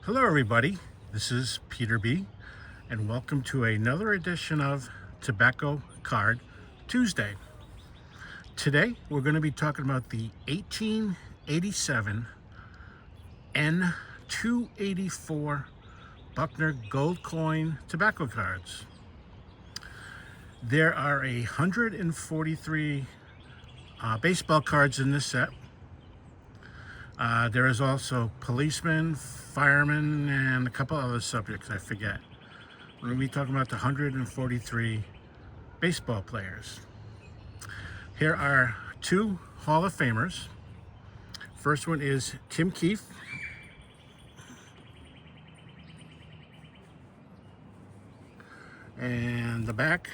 Hello everybody, this is Peter B, and welcome to another edition of Tobacco Card Tuesday. Today we're going to be talking about the 1887 N284 Buchner gold coin tobacco cards. There are 143 baseball cards in this set. There is also policemen, firemen, and a couple other subjects I forget. We're going to be talking about the 143 baseball players. Here are two Hall of Famers. First one is Tim Keefe. And the back.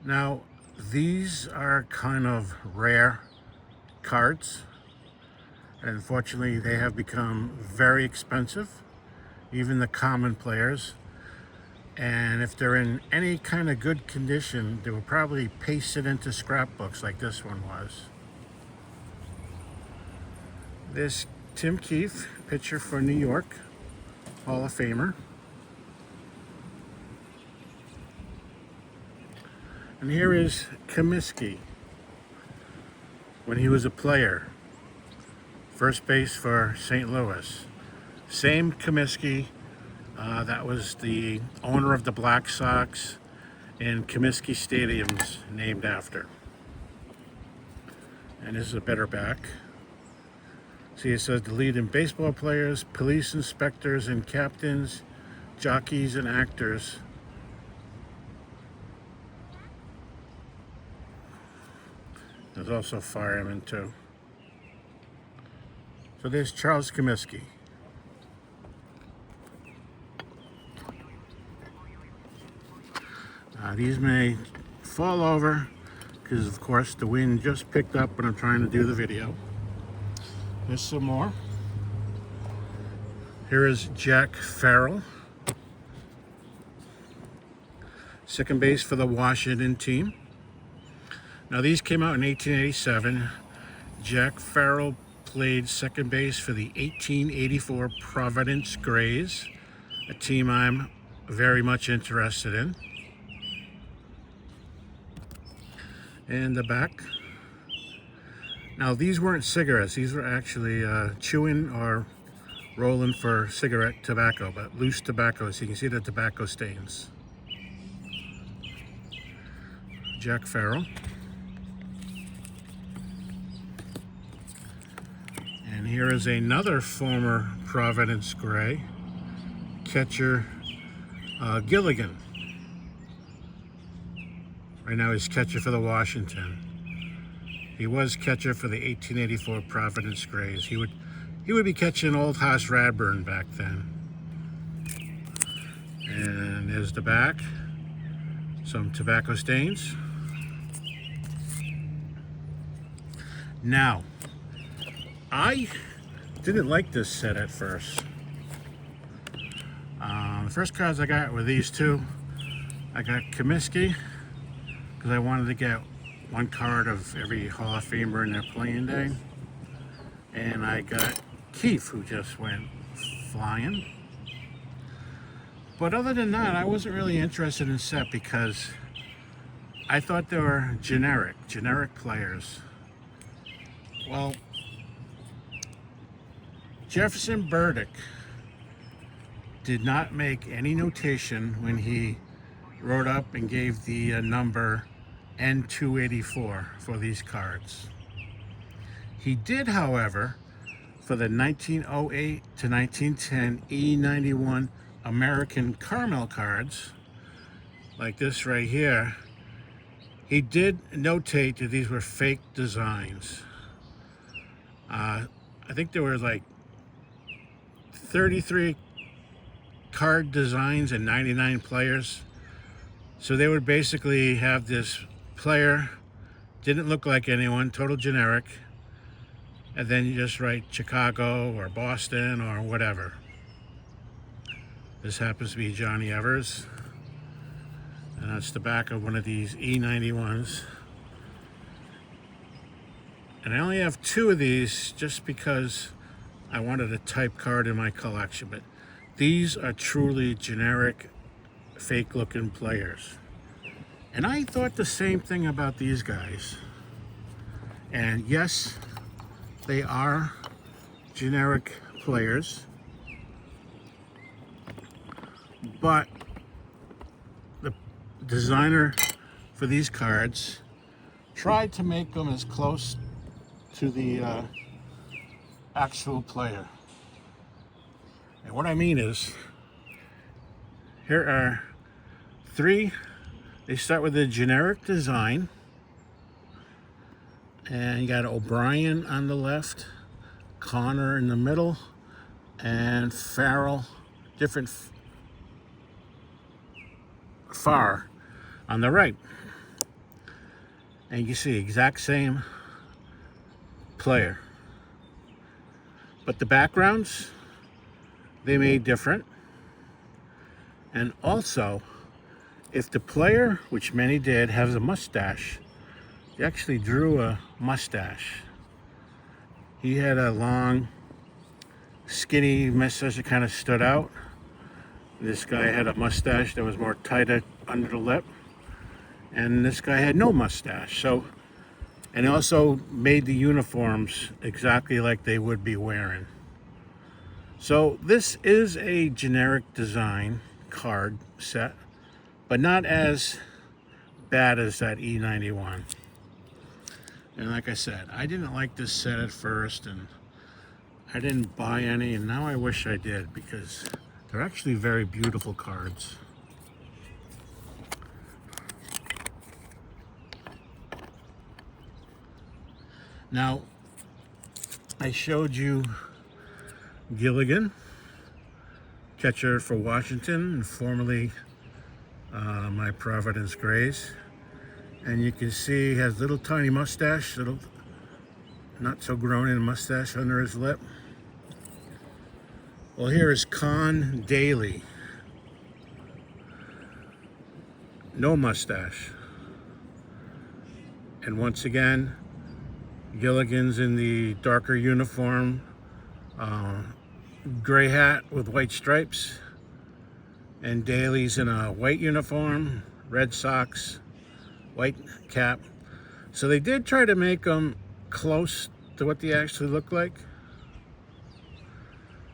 Now, these are kind of rare cards. And unfortunately, they have become very expensive, even the common players. And if they're in any kind of good condition, they will probably paste it into scrapbooks like this one was. This Tim Keefe, pitcher for New York, Hall of Famer. And here is Comiskey, when he was a player. First base for St. Louis. Same Comiskey, that was the owner of the Black Sox and Comiskey Stadium's named after. And this is a better back. See, it says the lead in baseball players, police inspectors and captains, jockeys and actors. There's also firemen too. So there's Charles Comiskey. These may fall over because, of course, the wind just picked up when I'm trying to do the video. Here's some more. Here is Jack Farrell, second base for the Washington team. Now, these came out in 1887. Jack Farrell played second base for the 1884 Providence Grays, a team I'm very much interested in. And the back. Now, these weren't cigarettes. These were actually chewing or rolling for cigarette tobacco, but loose tobacco, so you can see the tobacco stains. Jack Farrell. And here is another former Providence Gray, catcher Gilligan. Right now he's catcher for the Washington. He was catcher for the 1884 Providence Grays. He would be catching Old House Radburn back then. And there's the back. Some tobacco stains. Now, I didn't like this set at first. The first cards I got were these two. I got Comiskey, because I wanted to get one card of every Hall of Famer in their playing day. And I got Keefe, who just went flying. But other than that, I wasn't really interested in the set because I thought they were generic players. Well, Jefferson Burdick did not make any notation when he wrote up and gave the number N284 for these cards. He did, however, for the 1908 to 1910 E91 American Carmel cards, like this right here, he did notate that these were fake designs. I think there were like 33 card designs and 99 players. So they would basically have this player, didn't look like anyone, total generic, and then you just write Chicago or Boston or whatever. This happens to be Johnny Evers, and that's the back of one of these E91s. And I only have two of these just because I wanted a type card in my collection, but these are truly generic, fake-looking players. And I thought the same thing about these guys. And yes, they are generic players, but the designer for these cards tried to make them as close to the actual player. And what I mean is, here are three. They start with a generic design, and you got O'Brien on the left, Connor in the middle, and Farrell, different far on the right. And you see exact same player, but the backgrounds they made different. And also, if the player, which many did, has a mustache, they actually drew a mustache. He had a long, skinny mustache that kind of stood out. This guy had a mustache that was more tighter under the lip, and this guy had no mustache. So, and also made the uniforms exactly like they would be wearing. So this is a generic design card set, but not as bad as that E91. And like I said, I didn't like this set at first, and I didn't buy any, and now I wish I did, because they're actually very beautiful cards. Now, I showed you Gilligan, catcher for Washington, and formerly my Providence Grays. And you can see he has little tiny mustache, little not so grown in mustache under his lip. Well, here is Con Daly. No mustache. And once again, Gilligan's in the darker uniform, gray hat with white stripes, and Daly's in a white uniform, red socks, white cap. So they did try to make them close to what they actually look like.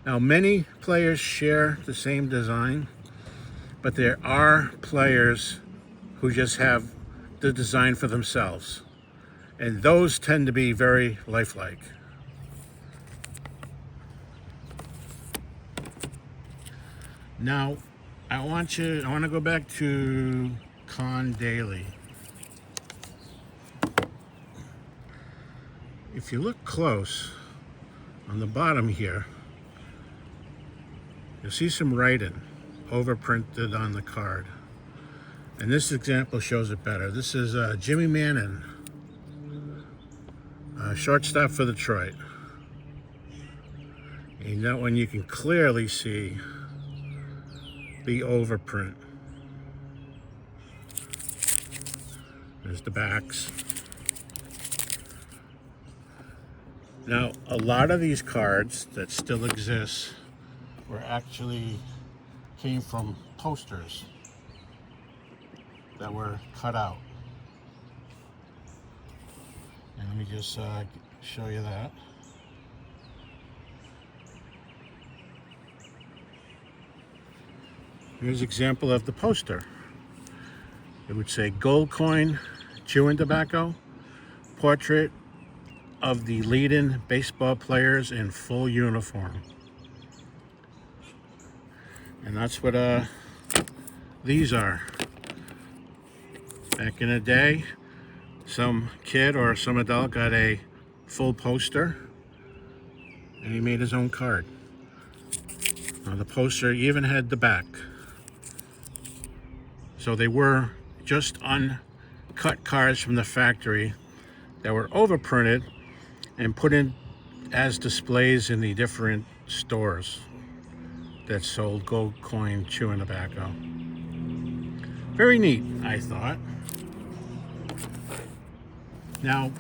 Now, many players share the same design, but there are players who just have the design for themselves, and those tend to be very lifelike. Now, I want to go back to Con Daly. If you look close on the bottom here, you'll see some writing overprinted on the card. And this example shows it better. This is Jimmy Manning, shortstop for Detroit. And that one you can clearly see the overprint. There's the backs. Now, a lot of these cards that still exist were actually came from posters that were cut out. And let me just show you that. Here's an example of the poster. It would say gold coin, chewing tobacco, portrait of the leading baseball players in full uniform. And that's what these are. Back in the day, some kid or some adult got a full poster and he made his own card. Now the poster even had the back. So they were just uncut cards from the factory that were overprinted and put in as displays in the different stores that sold gold coin chewing tobacco. Very neat, I thought. Now,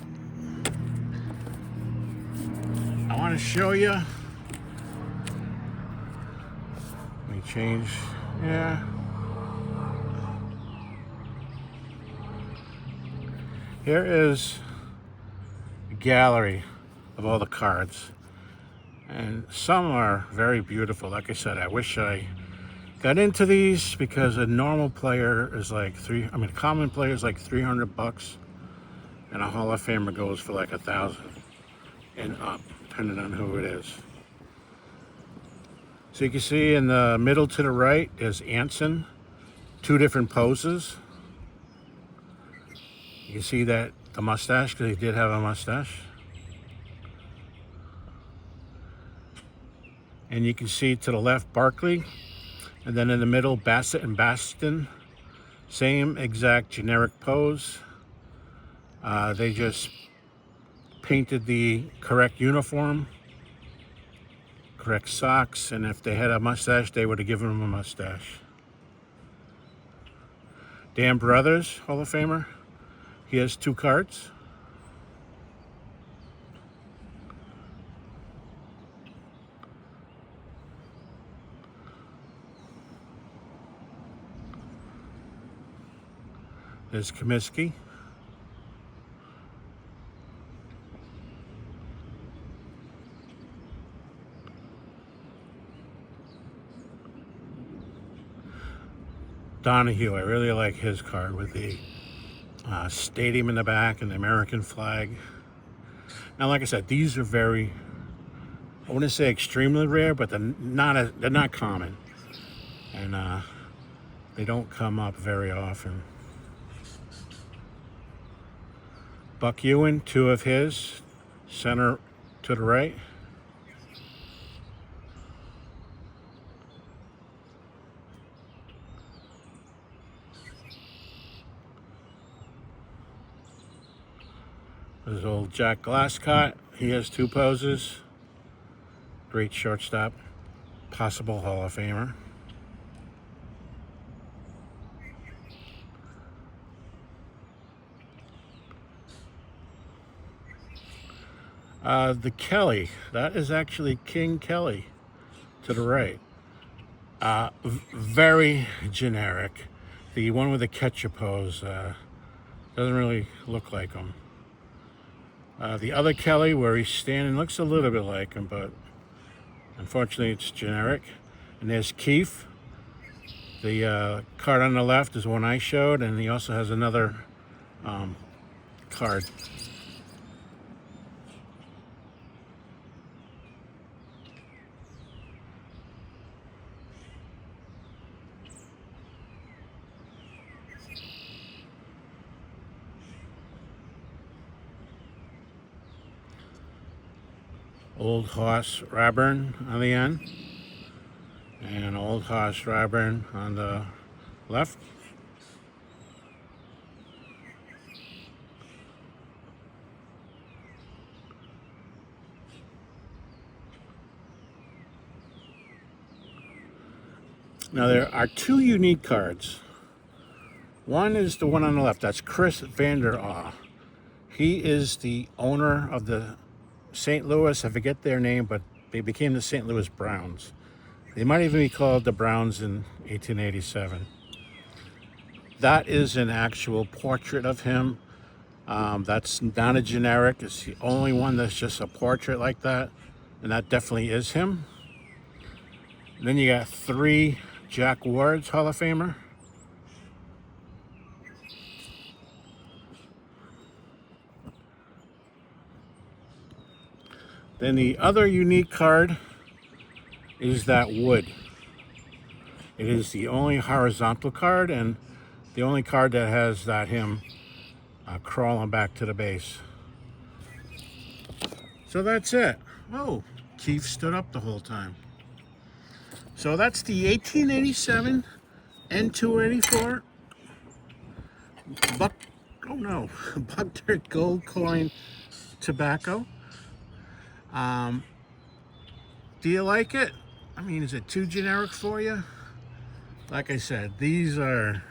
I want to show you change. Yeah. Here is a gallery of all the cards. And some are very beautiful. Like I said, I wish I got into these because a normal player is like a common player is like $300, and a Hall of Famer goes for like 1,000 and up, depending on who it is. So you can see in the middle to the right is Anson, 2 different poses. You can see that the mustache, because he did have a mustache. And you can see to the left Barkley, and then in the middle Bassett and Baston, same exact generic pose. They just painted the correct uniform, correct socks, and if they had a mustache, they would have given him a mustache. Dan Brothers, Hall of Famer, he has 2 cards. There's Comiskey. Donahue, I really like his card with the stadium in the back and the American flag. Now, like I said, these are very, I wouldn't say extremely rare, but they're not common, and they don't come up very often. Buck Ewing, 2 of his, center to the right. There's old Jack Glasscott, he has 2 poses. Great shortstop, possible Hall of Famer. The Kelly, that is actually King Kelly to the right. Very generic. The one with the catcher pose doesn't really look like him. The other Kelly, where he's standing, looks a little bit like him, but unfortunately it's generic. And there's Keefe. The card on the left is one I showed, and he also has another card. Old Hoss Radbourn on the end, and Old Hoss Radbourn on the left. Now there are 2 unique cards. One is the one on the left. That's Chris Vander Awe. He is the owner of the St. Louis, I forget their name, but they became the St. Louis Browns. They might even be called the Browns in 1887. That is an actual portrait of him. That's not a generic. It's the only one that's just a portrait like that, and that definitely is him. And then you got 3 Jack Wards, Hall of Famer. Then the other unique card is that wood. It is the only horizontal card and the only card that has that him crawling back to the base. So that's it. Oh, Keefe stood up the whole time. So that's the 1887 N284 Buchner gold coin tobacco. Do you like it? I mean, is it too generic for you? Like I said, these are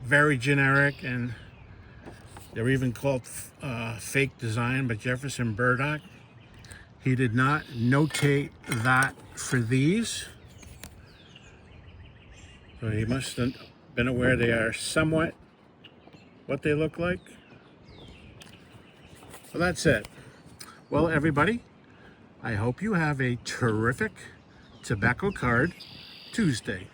very generic, and they're even called fake design, but Jefferson Burdock, he did not notate that for these. So he must have been aware they are somewhat what they look like. Well, that's it. Well, everybody, I hope you have a terrific Tobacco Card Tuesday.